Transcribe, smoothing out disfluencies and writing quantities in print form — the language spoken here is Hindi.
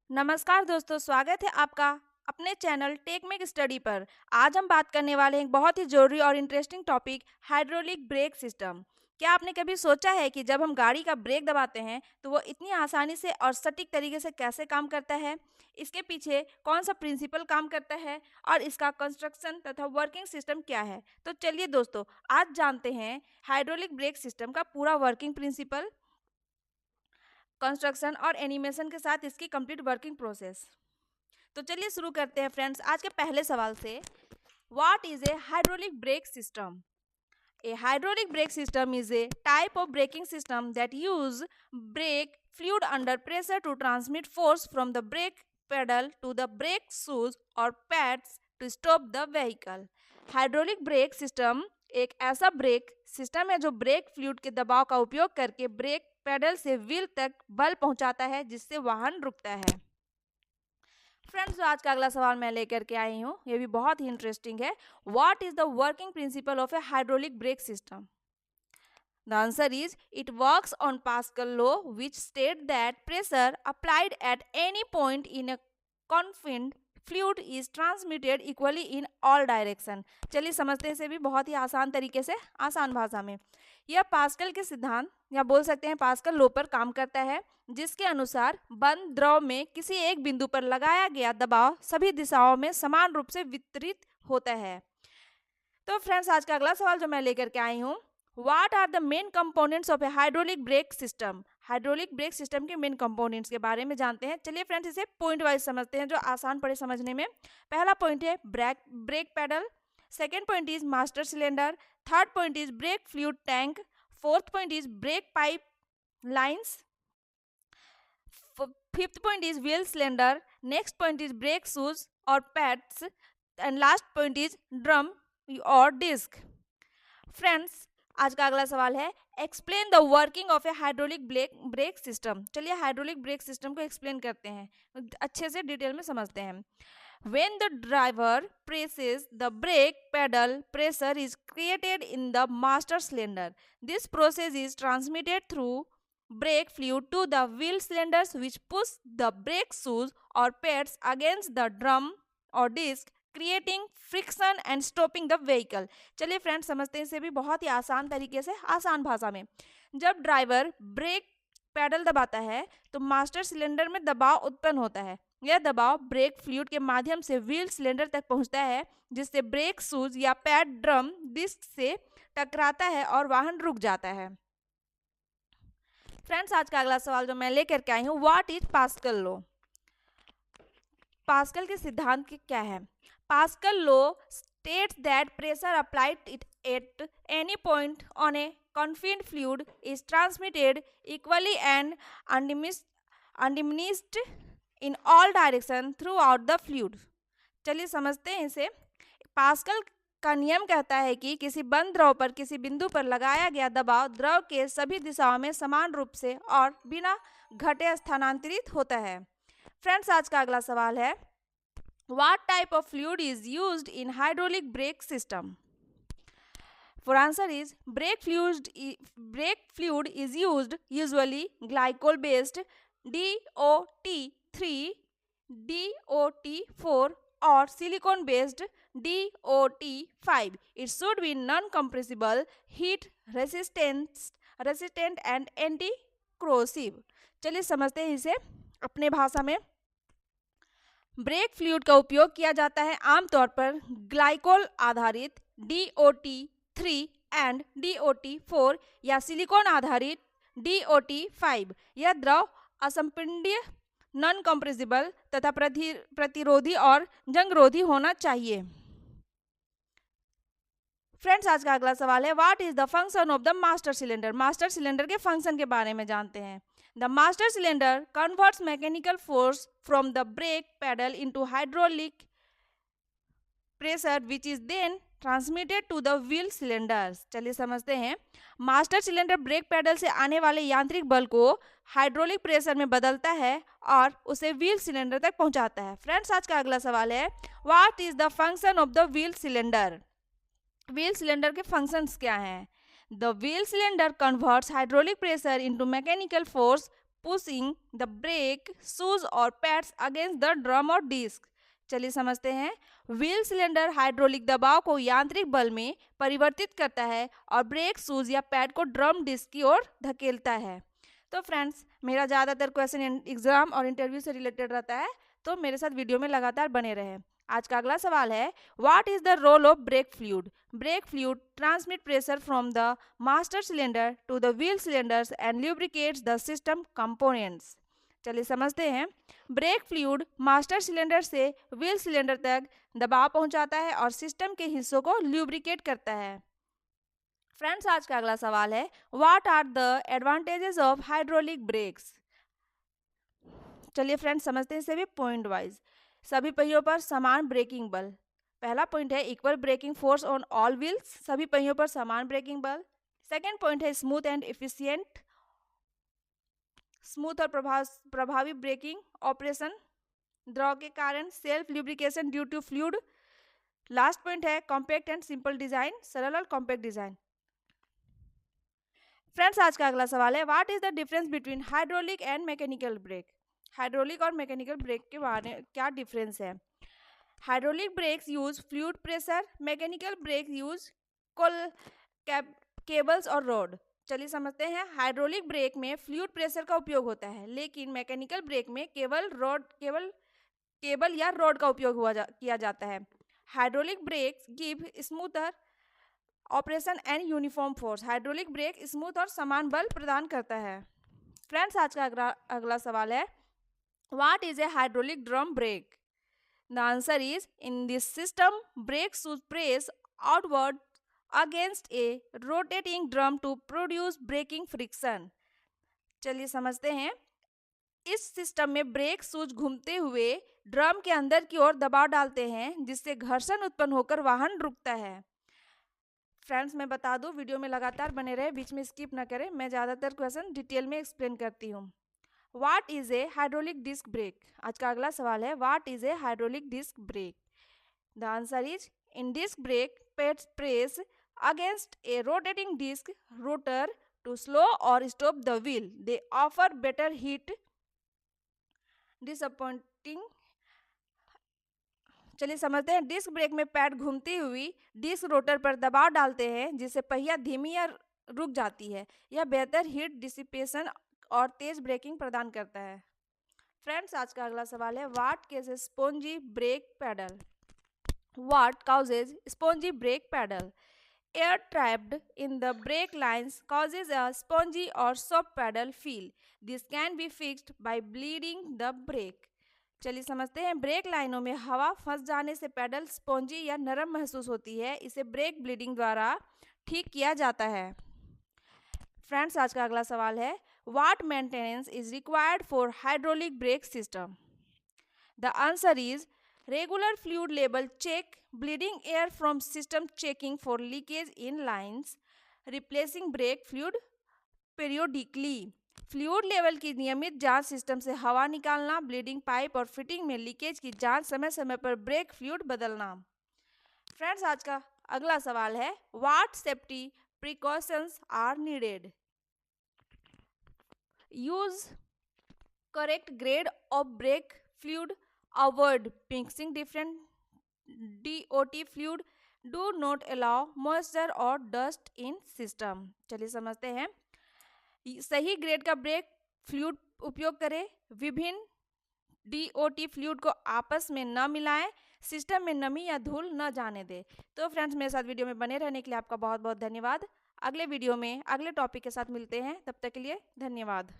नमस्कार दोस्तों, स्वागत है आपका अपने चैनल टेकमेक स्टडी पर। आज हम बात करने वाले हैं एक बहुत ही जरूरी और interesting topic, hydraulic brake system. क्या आपने कभी सोचा है कि जब हम गाड़ी का ब्रेक दबाते हैं तो वो इतनी आसानी से और सटीक तरीके से कैसे काम करता है? इसके पीछे कौन सा प्रिंसिपल काम करता है और इसका कंस्ट्रक्शन तथा वर्किंग सिस्टम क्या है? तो चलिए दोस्तों, आज जानते हैं हाइड्रोलिक ब्रेक सिस्टम का पूरा वर्किंग प्रिंसिपल, कंस्ट्रक्शन और एनिमेशन के साथ इसकी कंप्लीट वर्किंग प्रोसेस। तो चलिए शुरू करते हैं फ्रेंड्स आज के पहले सवाल से। What is a hydraulic brake system? A hydraulic brake system is a type of braking system that use brake fluid under pressure to transmit force from the brake pedal to the brake shoes or pads to stop the vehicle. Hydraulic brake system एक ऐसा ब्रेक सिस्टम है जो ब्रेक फ्लूइड के दबाव का उपयोग करके ब्रेक पेडल से व्हील तक बल पहुंचाता है, जिससे वाहन रुकता है। फ्रेंड्स, आज का अगला सवाल मैं लेकर के आई हूँ, ये भी बहुत ही इंटरेस्टिंग है। What is the working principle of a hydraulic brake system? The answer is it works on Pascal law which state that pressure applied at any point in a confined fluid is transmitted equally in all direction. चलिए समझते हैं इसे भी बहुत ही आसान तरीके से, आसान भाषा में। यह पास्कल के सिद्धांत या बोल सकते हैं पास्कल लॉ पर काम करता है, जिसके अनुसार बंद द्रव में किसी एक बिंदु पर लगाया गया दबाव सभी दिशाओं में समान रूप से वितरित होता है। तो फ्रेंड्स, आज का अगला सवाल जो मैं लेकर के आई हूँ, what are the main components of a hydraulic brake system? Hydraulic brake system के मेन कंपोनेंट्स के बारे में जानते हैं। चलिए फ्रेंड्स, इसे पॉइंट वाइज समझते हैं जो आसान पड़े समझने में। पहला पॉइंट है brake pedal, second point is master cylinder, third point is brake fluid tank, fourth point is brake pipe lines, fifth point is wheel cylinder, next point is brake shoes और pads, and last point is drum और डिस्क। फ्रेंड्स, आज का अगला सवाल है, explain the working of a hydraulic brake system. चलिए हाइड्रोलिक ब्रेक सिस्टम को एक्सप्लेन करते हैं, अच्छे से डिटेल में समझते हैं। When the driver presses the brake pedal, pressure is created in the master cylinder. This process is transmitted through brake fluid to the wheel cylinders, which push the brake shoes or pads against the drum or disc, creating friction and stopping the vehicle. चलिए फ्रेंड्स, समझते हैं इसे भी बहुत ही आसान तरीके से, आसान भाषा में। जब ड्राइवर ब्रेक पैडल दबाता है तो मास्टर सिलेंडर में दबाव उत्पन्न होता है। यह दबाव ब्रेक फ्लूइड के माध्यम से व्हील सिलेंडर तक पहुंचता है, जिससे ब्रेक शूज या पैड ड्रम डिस्क से टकराता है और वाहन रुक जाता है। फ्रेंड्स, आज का अगला सवाल जो मैं लेकर के आई हूँ, what is pascal law? Pascal के सिद्धांत क्या है? Pascal law states that pressure applied at any point on a confined fluid is transmitted equally and undiminished in all direction throughout the fluid. चलिए समझते हैं इसे। पास्कल का नियम कहता है कि किसी बंद द्रव पर किसी बिंदु पर लगाया गया दबाव द्रव के सभी दिशाओं में समान रूप से और बिना घटे स्थानांतरित होता है। फ्रेंड्स, आज का अगला सवाल है, what type of fluid is used in hydraulic brake system? For answer is brake fluid is used usually glycol based DOT3, DOT4 or silicone based DOT5. It should be non-compressible, heat resistant and anti-corrosive. चलिए समझते हैं इसे अपने भाषा में। ब्रेक फ्लूइड का उपयोग किया जाता है आमतौर पर ग्लाइकोल आधारित DOT3 एंड DOT4 या सिलिकॉन आधारित DOT5। यह द्रव असंपीड्य, नॉन कंप्रेसिबल तथा प्रतिरोधी और जंगरोधी होना चाहिए। फ्रेंड्स, आज का अगला सवाल है, what is the function of the master cylinder? Master cylinder के फंक्शन के बारे में जानते हैं। The master cylinder converts mechanical force from the brake pedal into hydraulic pressure, which is then transmitted to the wheel cylinders. चलिए समझते हैं। मास्टर सिलेंडर ब्रेक पैडल से आने वाले यांत्रिक बल को हाइड्रोलिक प्रेशर में बदलता है और उसे व्हील सिलेंडर तक पहुंचाता है। फ्रेंड्स, आज का अगला सवाल है, what is the function of the wheel cylinder? Wheel cylinder के फंक्शंस क्या हैं? The wheel cylinder converts hydraulic pressure into mechanical force pushing the brake shoes और पैड्स अगेंस्ट द ड्रम और डिस्क। चलिए समझते हैं। व्हील सिलेंडर हाइड्रोलिक दबाव को यांत्रिक बल में परिवर्तित करता है और ब्रेक शूज या पैड को ड्रम डिस्क की ओर धकेलता है। तो फ्रेंड्स, मेरा ज़्यादातर क्वेश्चन एग्जाम और इंटरव्यू से रिलेटेड रहता है, तो मेरे साथ वीडियो में लगातार बने रहें। आज का अगला सवाल है, what is the role of brake fluid? Brake fluid transmit pressure from the master cylinder to the wheel cylinders and lubricates the system components. चलिए समझते हैं। ब्रेक फ्लूइड मास्टर सिलेंडर से व्हील सिलेंडर तक दबाव पहुंचाता है और सिस्टम के हिस्सों को ल्यूब्रिकेट करता है। फ्रेंड्स, आज का अगला सवाल है, what are the advantages of hydraulic brakes? चलिए फ्रेंड्स समझते हैं सभी पॉइंट वाइज। सभी पहियों पर समान ब्रेकिंग बल। पहला पॉइंट है equal braking force on all wheels, सभी पहियों पर समान ब्रेकिंग बल। सेकेंड पॉइंट है स्मूथ एंड एफिशिएंट, स्मूथ और प्रभावी ब्रेकिंग ऑपरेशन द्रव के कारण, self lubrication due to fluid. Last point है कॉम्पैक्ट एंड सिंपल डिजाइन, सरल और कॉम्पैक्ट डिजाइन। फ्रेंड्स, आज का अगला सवाल है, what is the difference between hydraulic and mechanical break? Hydraulic और मैकेनिकल ब्रेक के बारे में क्या डिफरेंस है? Hydraulic breaks use fluid pressure, mechanical break use cables और रॉड। चलिए समझते हैं। हाइड्रोलिक ब्रेक में फ्लूइड प्रेशर का उपयोग होता है, लेकिन मैकेनिकल ब्रेक में केबल या रॉड का उपयोग किया जाता है। Hydraulic breaks give smoother operation and uniform force. Hydraulic brake smooth और समान बल प्रदान करता है। फ्रेंड्स, आज का अगला सवाल है, what is a hydraulic drum brake? The answer is, in this system brake shoes press outward against a rotating drum to produce braking friction. चलिए समझते हैं। इस सिस्टम में ब्रेक शूज घूमते हुए ड्रम के अंदर की ओर दबाव डालते हैं, जिससे घर्षण उत्पन्न होकर वाहन रुकता है। फ्रेंड्स, मैं बता दूं, वीडियो में लगातार बने रहे, बीच में स्किप ना करें, मैं ज़्यादातर क्वेश्चन डिटेल में एक्सप्लेन करती हूँ। What is a hydraulic disc brake? आज का अगला सवाल है, what is a hydraulic disc brake? The answer is, in disc brake pads press against a rotating disc rotor to slow और stop the wheel. They offer better heat disappointing. चलिए समझते हैं। डिस्क ब्रेक में पैड घूमती हुई डिस्क रोटर पर दबाव डालते हैं, जिससे पहिया धीमी या रुक जाती है। यह बेहतर हीट डिसिपेशन और तेज ब्रेकिंग प्रदान करता है। फ्रेंड्स, आज का अगला सवाल है, what causes spongy brake pedal? What causes spongy brake pedal? Air trapped in the brake lines causes a spongy or soft pedal feel. This can be fixed by bleeding the brake. चलिए समझते हैं। ब्रेक लाइनों में हवा फंस जाने से पैडल स्पॉन्जी या नरम महसूस होती है। इसे ब्रेक ब्लीडिंग द्वारा ठीक किया जाता है। फ्रेंड्स, आज का अगला सवाल है, what maintenance is required for hydraulic brake system? The answer is, regular fluid level check, bleeding air from system checking for leakage in lines, replacing brake fluid periodically. Fluid level की नियमित जांच, सिस्टम से हवा निकालना, ब्लीडिंग पाइप और फिटिंग में लीकेज की जांच, समय समय पर ब्रेक फ्लूइड बदलना। फ्रेंड्स, आज का अगला सवाल है, what safety precautions are needed? Use correct grade of brake fluid, avoid mixing different DOT fluid, do not allow moisture or dust in system. चलिए समझते हैं। सही ग्रेड का ब्रेक फ्लूइड उपयोग करें, विभिन्न DOT फ्लूइड को आपस में न मिलाएं, सिस्टम में नमी या धूल न जाने दें। तो फ्रेंड्स, मेरे साथ वीडियो में बने रहने के लिए आपका बहुत बहुत धन्यवाद। अगले वीडियो में अगले टॉपिक के साथ मिलते हैं, तब तक के लिए धन्यवाद।